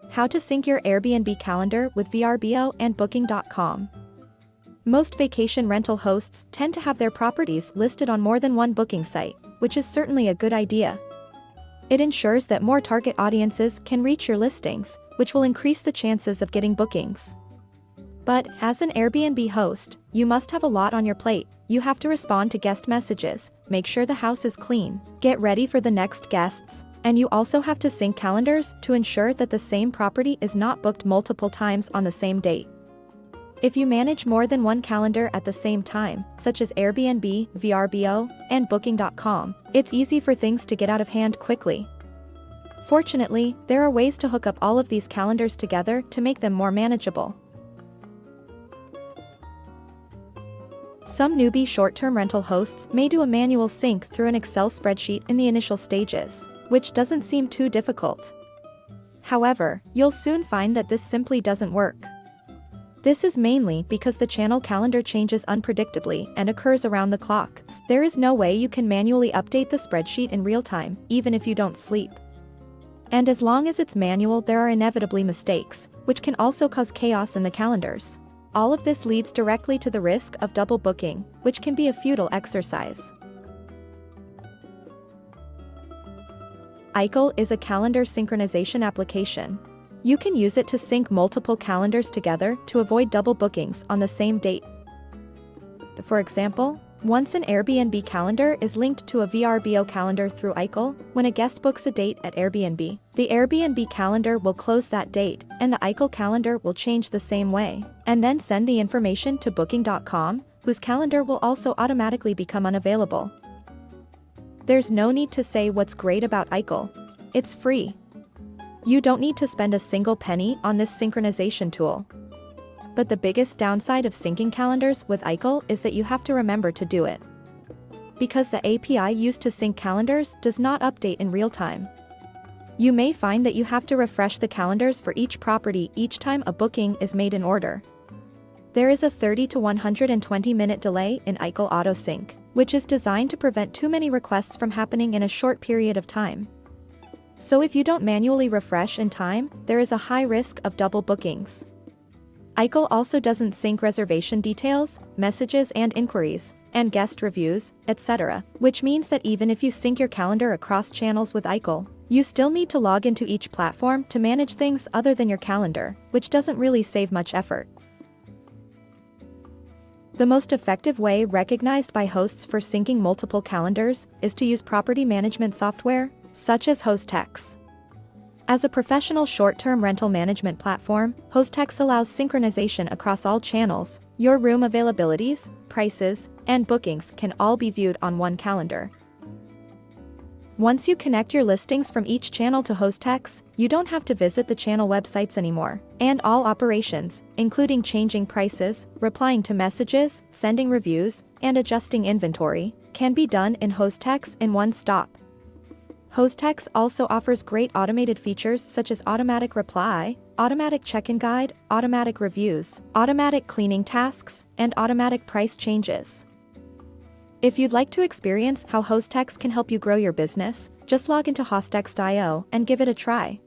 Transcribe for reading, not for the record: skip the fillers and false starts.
How to sync your Airbnb calendar with VRBO and Booking.com. Most vacation rental hosts tend to have their properties listed on more than one booking site, which is certainly a good idea. It ensures that more target audiences can reach your listings, which will increase the chances of getting bookings. But, as an Airbnb host, you must have a lot on your plate. You have to respond to guest messages, make sure the house is clean, get ready for the next guests, and you also have to sync calendars to ensure that the same property is not booked multiple times on the same date. If you manage more than one calendar at the same time, such as Airbnb, VRBO, and Booking.com, it's easy for things to get out of hand quickly. Fortunately, there are ways to hook up all of these calendars together to make them more manageable. Some newbie short-term rental hosts may do a manual sync through an Excel spreadsheet in the initial stages, which doesn't seem too difficult. However, you'll soon find that this simply doesn't work. This is mainly because the channel calendar changes unpredictably and occurs around the clock. There is no way you can manually update the spreadsheet in real time, even if you don't sleep. And as long as it's manual, there are inevitably mistakes, which can also cause chaos in the calendars. All of this leads directly to the risk of double booking, which can be a futile exercise. Aicle is a calendar synchronization application. You can use it to sync multiple calendars together to avoid double bookings on the same date. For example, once an Airbnb calendar is linked to a VRBO calendar through Aicle, when a guest books a date at Airbnb, the Airbnb calendar will close that date, and the Aicle calendar will change the same way, and then send the information to Booking.com, whose calendar will also automatically become unavailable. There's no need to say what's great about Aicle. It's free. You don't need to spend a single penny on this synchronization tool. But the biggest downside of syncing calendars with Aicle is that you have to remember to do it. Because the API used to sync calendars does not update in real time. You may find that you have to refresh the calendars for each property each time a booking is made in order. There is a 30 to 120 minute delay in Aicle AutoSync, which is designed to prevent too many requests from happening in a short period of time. So if you don't manually refresh in time, there is a high risk of double bookings. Aicle also doesn't sync reservation details, messages and inquiries, and guest reviews, etc., which means that even if you sync your calendar across channels with Aicle, you still need to log into each platform to manage things other than your calendar, which doesn't really save much effort. The most effective way recognized by hosts for syncing multiple calendars is to use property management software, such as Hostex. As a professional short-term rental management platform, Hostex allows synchronization across all channels. Your room availabilities, prices, and bookings can all be viewed on one calendar. Once you connect your listings from each channel to Hostex, you don't have to visit the channel websites anymore, and all operations, including changing prices, replying to messages, sending reviews, and adjusting inventory, can be done in Hostex in one stop. Hostex also offers great automated features such as automatic reply, automatic check-in guide, automatic reviews, automatic cleaning tasks, and automatic price changes. If you'd like to experience how Hostex can help you grow your business, just log into hostex.io and give it a try.